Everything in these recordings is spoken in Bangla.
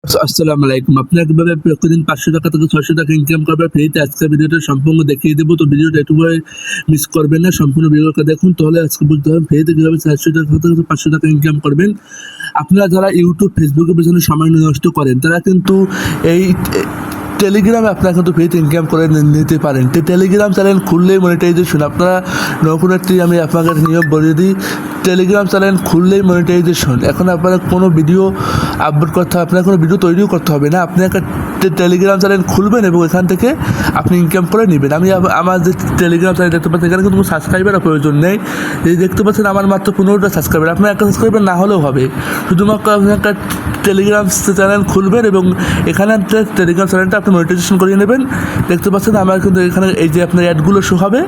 আসসালামু আলাইকুম। আপনারা কিভাবে প্রতিদিন ৫০০ টাকা থেকে ৬০০ টাকা ইনকাম করবেন ফ্রিতে আজকের ভিডিওটা সম্পূর্ণ দেখিয়ে দেবো। তো ভিডিওটা একেবারে মিস করবেন না, সম্পূর্ণ ভিডিওটা দেখুন, তাহলে আজকে বুঝতে পারবেন ফ্রিতে কিভাবে ৪০০ টাকা থেকে ৫০০ টাকা ইনকাম করবেন। আপনারা যারা ইউটিউব ফেসবুকের পেছনে সময় নষ্ট করেন তারা কিন্তু এই টেলিগ্রামে আপনারা কিন্তু ফ্রিতে ইনকাম করে নিতে পারেন। তো টেলিগ্রাম চ্যানেল খুললেই মনিটাইজেশন, আপনারা নতুন একটি আমি আপনাকে নিয়ম বলে দিই, টেলিগ্রাম চ্যানেল খুললেই মনিটাইজেশন। এখন আপনারা কোনো ভিডিও আপলোড করতে হবে, আপনার কোনো ভিডিও তৈরিও করতে হবে না, আপনি একটা টেলিগ্রাম চ্যানেল খুলবেন এবং এখান থেকে আপনি ইনকাম করে নেবেন। আমি আমার যে টেলিগ্রাম চ্যানেল দেখতে পাচ্ছেন এখানে কিন্তু কোনো সাবস্ক্রাইবারের প্রয়োজন নেই। এই দেখতে পাচ্ছেন আমার মাত্র 15টা সাবস্ক্রাইবার, আপনার একটা সাবস্ক্রাইবার না হলেও হবে, শুধুমাত্র আপনি একটা টেলিগ্রাম চ্যানেল খুলবেন এবং এখানে টেলিগ্রাম চ্যানেলটা আপনি মনিটাইজেশন করিয়ে নেবেন। দেখতে পাচ্ছেন আমার কিন্তু এখানে এই যে আপনার অ্যাডগুলো শো হবে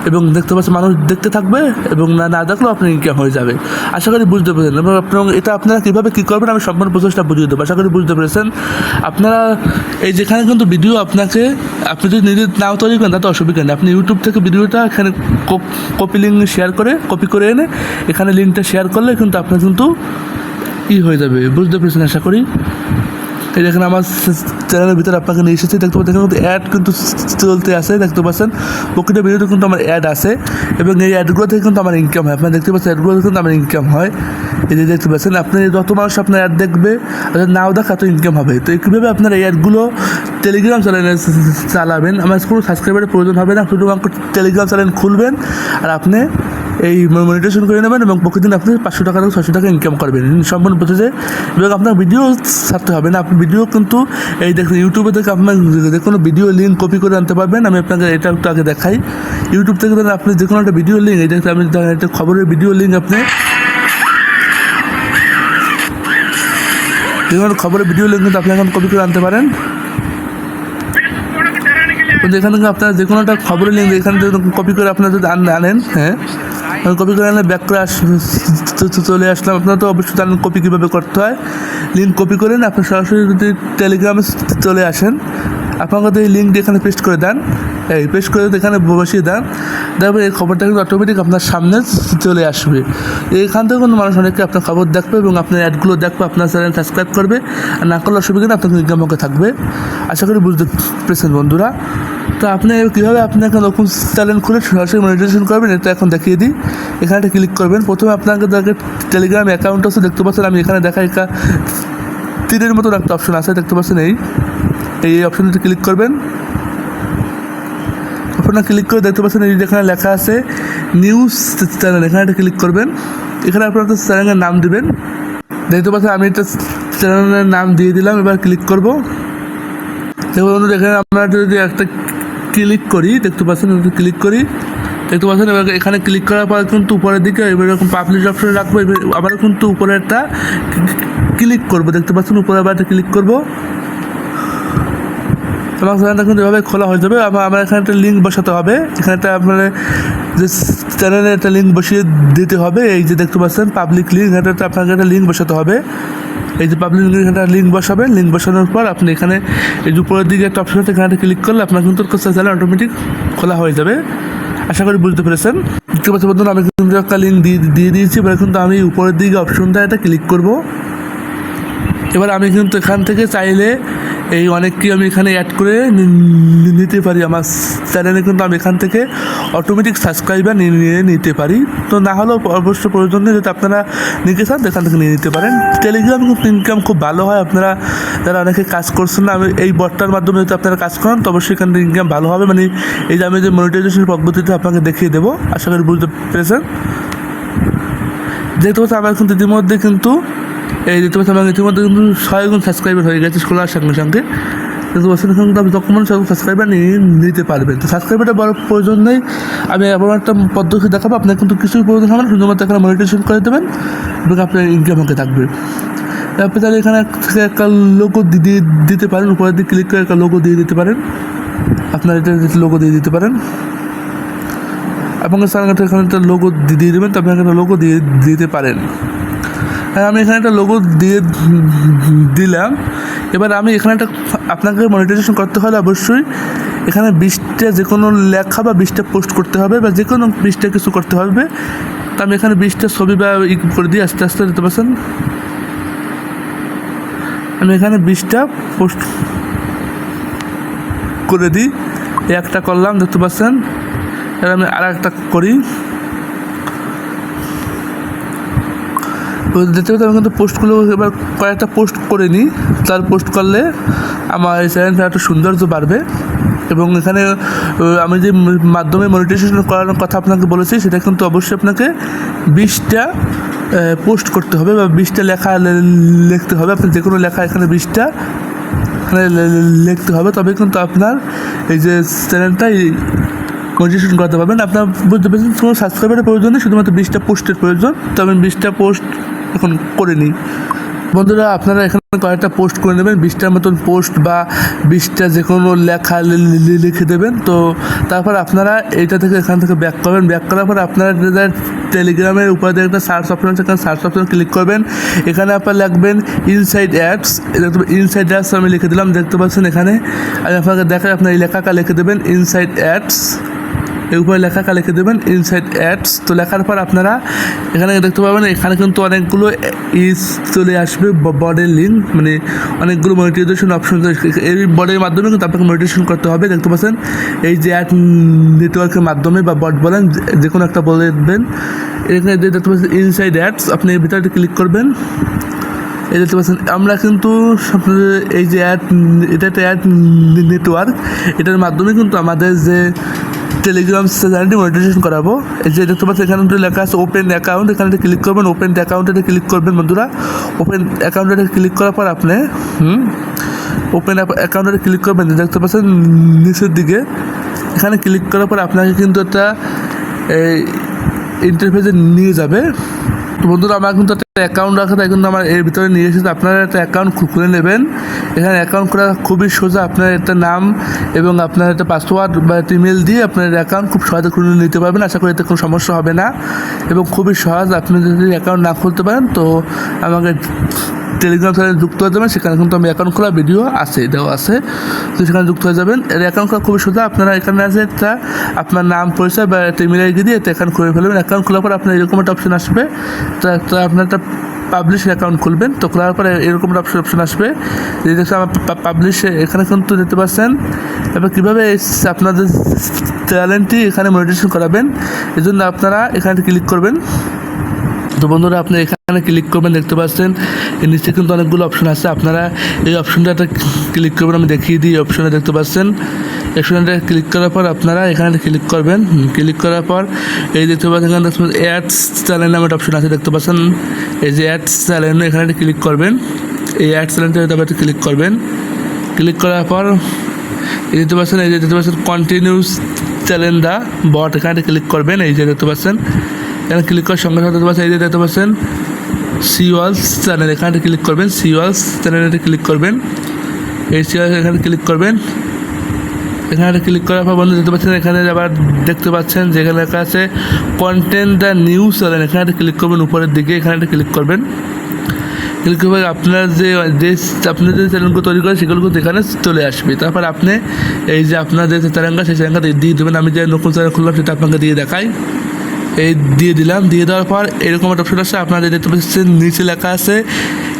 এবং দেখতে পাচ্ছেন মানুষ দেখতে থাকবে এবং না দেখলেও আপনার ইনকাম হয়ে যাবে। আশা করি বুঝতে পেরেছেন এবং এটা আপনারা কীভাবে কী করবেন আমি সম্পূর্ণ প্রসেসটা বুঝিয়ে দেবো। আশা করি বুঝতে পেরেছেন। আপনারা এই যেখানে কিন্তু ভিডিও আপনি যদি নিজে নাও তৈরি করেন তাতে অসুবিধা নেই, আপনি ইউটিউব থেকে ভিডিওটা এখানে কপি লিঙ্ক কপি করে এনে এখানে লিঙ্কটা শেয়ার করলে কিন্তু আপনার কিন্তু হয়ে যাবে। বুঝতে পেরেছেন আশা করি। এই দেখেন আমার চ্যানেলের ভিতরে আপনাকে নিয়ে এসেছি, দেখতে পাচ্ছেন কিন্তু অ্যাড কিন্তু চলতে আসে, দেখতে পাচ্ছেন প্রকৃত ভিডিওতে কিন্তু আমার অ্যাড আসে এবং এই অ্যাডগুলো থেকে কিন্তু আমার ইনকাম হয়। আপনারা দেখতে পাচ্ছেন অ্যাডগুলো থেকে কিন্তু আমার ইনকাম হয়। এই যে দেখতে পাচ্ছেন আপনি যত মানুষ আপনার অ্যাড দেখবে নাও দেখা তো ইনকাম হবে। তো কীভাবে আপনার এই অ্যাডগুলো টেলিগ্রাম চ্যানেলে চালাবেন, আমার কোনো সাবস্ক্রাইবারের প্রয়োজন হবে না, শুধুমাত্র টেলিগ্রাম চ্যানেল খুলবেন আর আপনি এই মনিটাইজেশন করে নেবেন এবং প্রতিদিন আপনি ৫০০ টাকা থেকে ৬০০ টাকা ইনকাম করবেন সম্পূর্ণ প্রসেসে। এবং আপনার ভিডিও ছাড়তে হবে না, আপনি ভিডিও কিন্তু এই দেখুন ইউটিউবে থেকে আপনার যে কোনো ভিডিও লিঙ্ক কপি করে আনতে পারবেন। আমি আপনাকে এটা একটু আগে দেখাই, ইউটিউব থেকে ধরেন আপনি যে কোনো একটা ভিডিও লিঙ্ক, এই দেখতে আমি একটা খবরের ভিডিও লিঙ্ক, আপনি যে কোনো খবরের ভিডিও লিঙ্ক কিন্তু আপনি এখন কপি করে আনতে পারেন। এখান থেকে আপনার যে কোনো একটা খবরের লিঙ্ক এখান থেকে কপি করে আপনার যদি আনেন, হ্যাঁ কপি করে আনলে ব্যাক করে চলে আসলাম। আপনারা তো অবশ্যই জানেন কপি কীভাবে করতে হয়। লিঙ্ক কপি করেন, আপনি সরাসরি যদি টেলিগ্রামে চলে আসেন, আপনার কাছে এই লিঙ্কটি এখানে পেস্ট করে দেন, এই পেস্ট করে এখানে বসিয়ে দেন, তারপরে এই খবরটা কিন্তু অটোমেটিক আপনার সামনে চলে আসবে। এখান থেকে কোনো মানুষ অনেকে আপনার খবর দেখবে এবং আপনার অ্যাডগুলো দেখবে, আপনার চ্যানেল সাবস্ক্রাইব করবে, আর না করলে অসুবিধা না, আপনার ইনকাম হতে থাকবে। আশা করি বুঝতে পেরেছেন বন্ধুরা। তো আপনি কীভাবে আপনি একটা নতুন চ্যানেল খুলে সরাসরি মনিটাইজেশন করবেন এটা এখন দেখিয়ে দিই। এখানে একটা ক্লিক করবেন, প্রথমে আপনাকে টেলিগ্রাম অ্যাকাউন্ট আছে, দেখতে পাচ্ছেন আমি এখানে দেখা একটা তীরের মতন একটা অপশন আছে, দেখতে পাচ্ছেন এই অপশনটি ক্লিক করবেন। আপনারা ক্লিক করে দেখতে পাচ্ছেন এই যেখানে লেখা আছে নিউজ চ্যানেল, এখানে একটা ক্লিক করবেন। এখানে আপনার একটা চ্যানেলের নাম দেবেন, দেখতে পাচ্ছেন আমি একটা চ্যানেলের নাম দিয়ে দিলাম। এবার ক্লিক করব, দেখুন এখানে আমরা যদি একটা ক্লিক করি, দেখতে পাচ্ছেন ক্লিক করি, দেখতে পাচ্ছেন এবার এখানে ক্লিক করার পর কিন্তু উপরের দিকে এবার এরকম পাবলিশ অপশনে রাখবো, আবার কিন্তু উপরে একটা ক্লিক করবো, দেখতে পাচ্ছেন উপরে আবার একটা ক্লিক করবো, আমার চ্যানেলটা কিন্তু এভাবে খোলা হয়ে যাবে। আমার এখানে একটা লিঙ্ক বসাতে হবে, এখানে একটা আপনার যে চ্যানেলে একটা লিঙ্ক বসিয়ে দিতে হবে। এই যে দেখতে পাচ্ছেন পাবলিক লিঙ্ক, এটা আপনাকে একটা লিঙ্ক বসাতে হবে। এই যে পাবলিক একটা লিঙ্ক বসাবেন, লিঙ্ক বসানোর পর আপনি এখানে এই যে উপরের দিকে একটা অপশন আছে, এখানে ক্লিক করলে আপনার কিন্তু চ্যানেল অটোমেটিক খোলা হয়ে যাবে। আশা করি বুঝতে পেরেছেন। দেখতে পাচ্ছেন বন্ধুরা আমি কিন্তু একটা লিঙ্ক দিয়ে দিয়েছি। এবার কিন্তু আমি উপরের দিকে অপশনটা এটা ক্লিক করব। এবার আমি কিন্তু এখান থেকে চাইলে এই অনেককে আমি এখানে অ্যাড করে নিতে পারি আমার চ্যানেলে, কিন্তু আমি এখান থেকে অটোমেটিক সাবস্ক্রাইবার নিয়ে নিতে পারি। তো না হলেও অবশ্য প্রয়োজন নেই, যদি আপনারা নিতে চান এখান থেকে নিয়ে নিতে পারেন। টেলিগ্রাম কিন্তু ইনকাম খুব ভালো হয়, আপনারা যারা অনেকে কাজ করছেন না, আমি এই বটটার মাধ্যমে যদি আপনারা কাজ করেন তো অবশ্যই এখান থেকে ইনকাম ভালো হবে। মানে এই যে আমি যে মনিটাইজেশন পদ্ধতিটা আপনাকে দেখিয়ে দেবো, আশা করি বুঝতে পেরেছেন। যেহেতু আমার কিন্তু ইতিমধ্যে কিন্তু এই দেখতে পাচ্ছি আমার ইতিমধ্যে কিন্তু 6 গুণ সাবস্ক্রাইবার হয়ে গেছে খোলার সঙ্গে সঙ্গে। দেখতে পাচ্ছেন কিন্তু আপনি ডকুমেন্ট সাবস্ক্রাইবার নিতে পারবেন। তো সাবস্ক্রাইবারটা বড় প্রয়োজন নেই, আমি এমন একটা পদ্ধতি দেখাবো, আপনার কিন্তু কিছুই প্রয়োজন হবে না, শুধুমাত্র এখানে মনিটাইজেশন করে দেবেন এবং আপনার ইনকাম হতে থাকবে। আপনি তাহলে এখানে একটা লোগো দিতে পারেন, উপরের দিকে ক্লিক করে একটা লোগো দিয়ে দিতে পারেন, আপনার এটা লোগো দিয়ে দিতে পারেন। আপনার চ্যানেলটা এখানে একটা লোগো দিয়ে দেবেন, তো আপনি একটা লোগো দিয়ে দিতে পারেন। আমি এখানে একটা লোগো দিয়ে দিলাম। এবার আমি এখানে একটা আপনাকে মনিটাইজেশন করতে হলে অবশ্যই এখানে 20টা যে কোনো লেখা বা 20টা পোস্ট করতে হবে বা যে কোনো 20টা কিছু করতে হবে। তো আমি এখানে 20টা ছবি বা করে দিয়ে আস্তে আস্তে দিতে পারছেন। আমি এখানে 20টা পোস্ট করে দিই। একটা করলাম, দেখতে পাচ্ছেন। এবার আমি আর একটা করি, দেখতে পাচ্ছি আমি কিন্তু পোস্টগুলো এবার কয়েকটা পোস্ট করে নিই। তার পোস্ট করলে আমার এই চ্যানেলটা একটু সৌন্দর্য বাড়বে। এবং এখানে আমি যে মাধ্যমে মনিটাইজেশন করানোর কথা আপনাকে বলেছি, সেটা কিন্তু অবশ্যই আপনাকে 20টা পোস্ট করতে হবে বা 20টা লেখা লিখতে হবে। আপনি যে কোনো লেখা এখানে 20টা এখানে লিখতে হবে, তবে কিন্তু আপনার এই যে চ্যানেলটাই মনিটাইজেশন করতে পারবেন। আপনার বুঝতে পারছেন, কোনো সাবস্ক্রাইবারের প্রয়োজন নেই, শুধুমাত্র 20টা পোস্টের প্রয়োজন। তো আমি 20টা পোস্ট এখন করে নিই। বন্ধুরা, আপনারা এখানে কয়েকটা পোস্ট করে নেবেন, 20টার মতন পোস্ট বা 20টা যে কোনো লেখা লিখে দেবেন। তো তারপর আপনারা এইটা থেকে এখান থেকে ব্যাক করবেন। ব্যাক করার পর আপনারা টেলিগ্রামের উপরে একটা সার্চ অপশন আছে, এখানে সার্চ অপশন ক্লিক করবেন। এখানে আপনারা লিখবেন ইনসাইড অ্যাডস। ইনসাইড অ্যাডস আমি লিখে দিলাম, দেখতে পাচ্ছেন। এখানে আমি আপনাকে দেখাই, আপনার এই লেখাটা লিখে দেবেন ইনসাইড অ্যাডস। এর উপরে লেখাটা লিখে দেবেন ইনসাইড অ্যাডস। তো লেখার পর আপনারা এখানে দেখতে পাবেন, এখানে কিন্তু অনেকগুলো চলে আসবে বডের লিঙ্ক, মানে অনেকগুলো মনিটাইজেশন অপশন। এই বডের মাধ্যমে কিন্তু আপনাকে মনিটাইজেশন করতে হবে। দেখতে পাচ্ছেন, এই যে অ্যাড নেটওয়ার্কের মাধ্যমে বা বট বলেন, যে কোনো একটা বলে দেবেন। এখানে দেখতে পাচ্ছেন ইনসাইড অ্যাডস, আপনি এর ভিতরে ক্লিক করবেন। এই দেখতে পাচ্ছেন, আমরা কিন্তু এই যে এটা একটা অ্যাড নেটওয়ার্ক, এটার মাধ্যমে কিন্তু আমাদের যে টেলিগ্রাম চ্যানেলটি মনিটাইজেশন করাবো। এই যে দেখতে পাচ্ছেন, এখানে লেখা আছে ওপেন অ্যাকাউন্ট, এখানে ক্লিক করবেন। ওপেন অ্যাকাউন্টে ক্লিক করবেন বন্ধুরা। ওপেন অ্যাকাউন্টে ক্লিক করার পর আপনি ওপেন অ্যাকাউন্টে ক্লিক করবেন। দেখতে পাচ্ছেন নিচের দিকে, এখানে ক্লিক করার পর আপনাকে কিন্তু একটা ইন্টারফেসে নিয়ে যাবে। তো বন্ধুরা, আমার কিন্তু একটা অ্যাকাউন্ট রাখা, তাই কিন্তু আমার এর ভিতরে নিয়ে এসেছে। আপনারা একটা অ্যাকাউন্ট খুলে নেবেন। এখানে অ্যাকাউন্ট করা খুবই সোজা। আপনার একটা নাম এবং আপনার একটা পাসওয়ার্ড বা ইমেল দিয়ে আপনার অ্যাকাউন্ট খুব সহজে খুলে নিতে পারবেন। আশা করি এতে কোনো সমস্যা হবে না এবং খুবই সহজ। আপনি যদি অ্যাকাউন্ট না খুলতে পারেন, তো আমাকে টেলিগ্রাম চ্যানেলে যুক্ত হয়ে যাবেন। সেখানে কিন্তু আমি অ্যাকাউন্ট খোলা ভিডিও আছে, দেওয়া আছে, তো সেখানে যুক্ত হয়ে যাবেন। এর অ্যাকাউন্ট খোলা খুবই সোজা। আপনারা এখানে আছে একটা আপনার নাম, পরিচয় বা একটা ইমেল আইডি দিয়ে অ্যাকাউন্ট খুলে ফেলবেন। অ্যাকাউন্ট খোলার পর আপনার এরকম একটা অপশন আসবে, তো আপনার একটা পাবলিশ অ্যাকাউন্ট খুলবেন। তো খোলার পরে এরকম একটা অপশন আসবে, যে দেখতে আমার পাবলিশে, এখানে কিন্তু দেখতে পাচ্ছেন। এবার কীভাবে আপনাদের চ্যানেলটি এখানে মনিটাইজেশন করাবেন, এই জন্য আপনারা এখানে ক্লিক করবেন। তো বন্ধুরা, আপনি এখানে ক্লিক করবেন, দেখতে পাচ্ছেন এর নিচে কিন্তু অনেকগুলো অপশন আছে। আপনারা এই অপশনটা ক্লিক করবেন, আমি দেখিয়ে দিই। অপশনে দেখতে পাচ্ছেন, অপশনটা ক্লিক করার পর আপনারা এখানে ক্লিক করবেন। ক্লিক করার পর এই দেখতে পাচ্ছেন, এখানে দেখতে পাচ্ছেন অ্যাডস চ্যানেল নামে একটা অপশন আছে, দেখতে পাচ্ছেন। এই যে অ্যাডস চ্যানেল, এখানে ক্লিক করবেন। এই অ্যাডস চ্যানেলটা ক্লিক করবেন। ক্লিক করার পর এই দেখতে পাচ্ছেন, এই যে দেখতে পাচ্ছেন কন্টিনিউস চ্যানেল দা বট, এখানে ক্লিক করবেন। এই যে দেখতে পাচ্ছেন, এখানে ক্লিক করার সঙ্গে সঙ্গে দেখতে পাচ্ছেন, এই যে দেখতে পাচ্ছেন সিওয়ালস চ্যানেল, এখানে ক্লিক করবেন। সিওয়ালস চ্যানেলে ক্লিক করবেন। এই সিওয়ালস এখানে ক্লিক করবেন। এখানে ক্লিক করার পর বন্ধু দেখতে পাচ্ছেন, এখানে আবার দেখতে পাচ্ছেন যেখানে লেখা আছে কন্টেন্ট দ্য নিউজ চ্যানেল, এখানে ক্লিক করবেন উপরের দিকে। এখানে ক্লিক করবেন। ক্লিক করবে, আপনার যে আপনি যে চ্যানেলগুলো তৈরি করেন সেগুলো কিন্তু এখানে চলে আসবে। তারপর আপনি এই যে আপনার যে চ্যানেলটা, সেই চ্যানেলটা দিয়ে দেবেন। আমি যে নতুন চ্যানেল খুললাম সেটা আপনাকে দিয়ে দেখাই। এই দিয়ে দিলাম। দিয়ে দেওয়ার পর এরকম একটা অপশন আছে, আপনারা দেখতে পাচ্ছেন নিচে লেখা আছে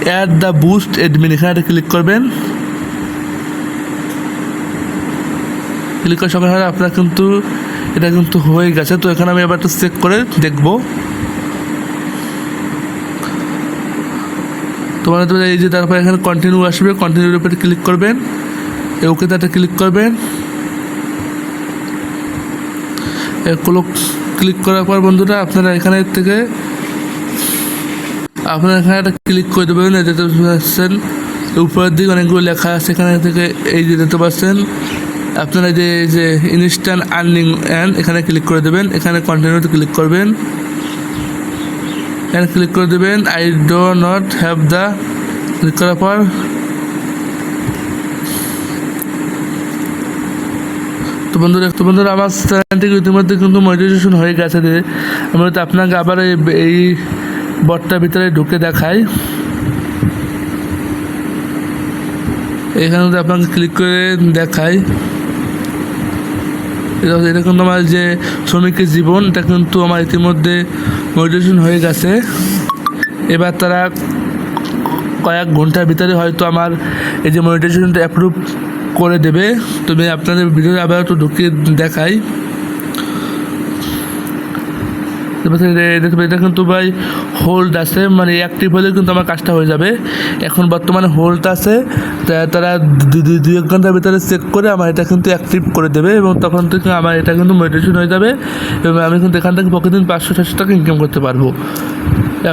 অ্যাড দ্য বুস্ট অ্যাডমিন, এখানে ক্লিক করবেন। ক্লিক করার সঙ্গে সঙ্গে আপনার কিন্তু এটা কিন্তু হয়ে গেছে। তো এখানে আমি এবার একটু চেক করে দেখব। তোমার এই যে তারপর এখানে কন্টিনিউ আসবে, কন্টিনিউর উপরে ক্লিক করবেন। ওকে তাতে ক্লিক করবেন। এগুলো ক্লিক করার পর বন্ধুরা, আপনারা এখানে থেকে আপনারা এখানে একটা ক্লিক করে দেবেন। দেখতে পাচ্ছেন উপরের দিকে অনেকগুলো লেখা আছে, এখানে থেকে এই যে দেখতে পাচ্ছেন আপনারা যে ইনস্ট্যান্ট আর্নিং অ্যান্ড, এখানে ক্লিক করে দেবেন। এখানে কন্টিনিউতে ক্লিক করবেন। এখানে ক্লিক করে দেবেন I do not have the, click করার পর তো বন্ধুরা আমার চ্যানেলটি ইতিমধ্যে কিন্তু মনিটাইজেশন হয়ে গেছে। আমি তো আপনাকে আবার এই বটটার ভিতরে ঢুকে দেখাই। এখানে আপনাকে ক্লিক করে দেখাই। এটা কিন্তু আমার যে শ্রমিকের জীবন, এটা কিন্তু আমার ইতিমধ্যে মনিটাইজেশন হয়ে গেছে। এবার তারা কয়েক ঘন্টার ভিতরে হয়তো আমার এই যে মনিটাইজেশনটা অ্যাপ্রুভ করে দেবে। তুমি আপনাদের ভিডিও আবার একটু ঢুকিয়ে দেখাই। এটা কিন্তু ভাই হোল্ড আছে, মানে অ্যাক্টিভ হলে কিন্তু আমার কাজটা হয়ে যাবে। এখন বর্তমানে হোল্ড আছে, তারা 2-1 ঘন্টার ভিতরে চেক করে আমার এটা কিন্তু অ্যাক্টিভ করে দেবে এবং তখন থেকে আমার এটা কিন্তু মনিটাইজেশন হয়ে যাবে এবং আমি কিন্তু এখান থেকে প্রতিদিন 500-600 টাকা ইনকাম করতে পারবো।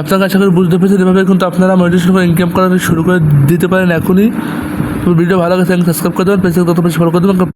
আপনার কাছে করে বুঝতে পেরেছেন, এভাবে কিন্তু আপনারা মনিটাইজেশন করে ইনকাম করা শুরু করে দিতে পারেন এখনই। তো ভিডিও ভালো লাগে সাবস্ক্রাইব করে দেবেন, পেজে তত বেশি ফলো করে দেবেন।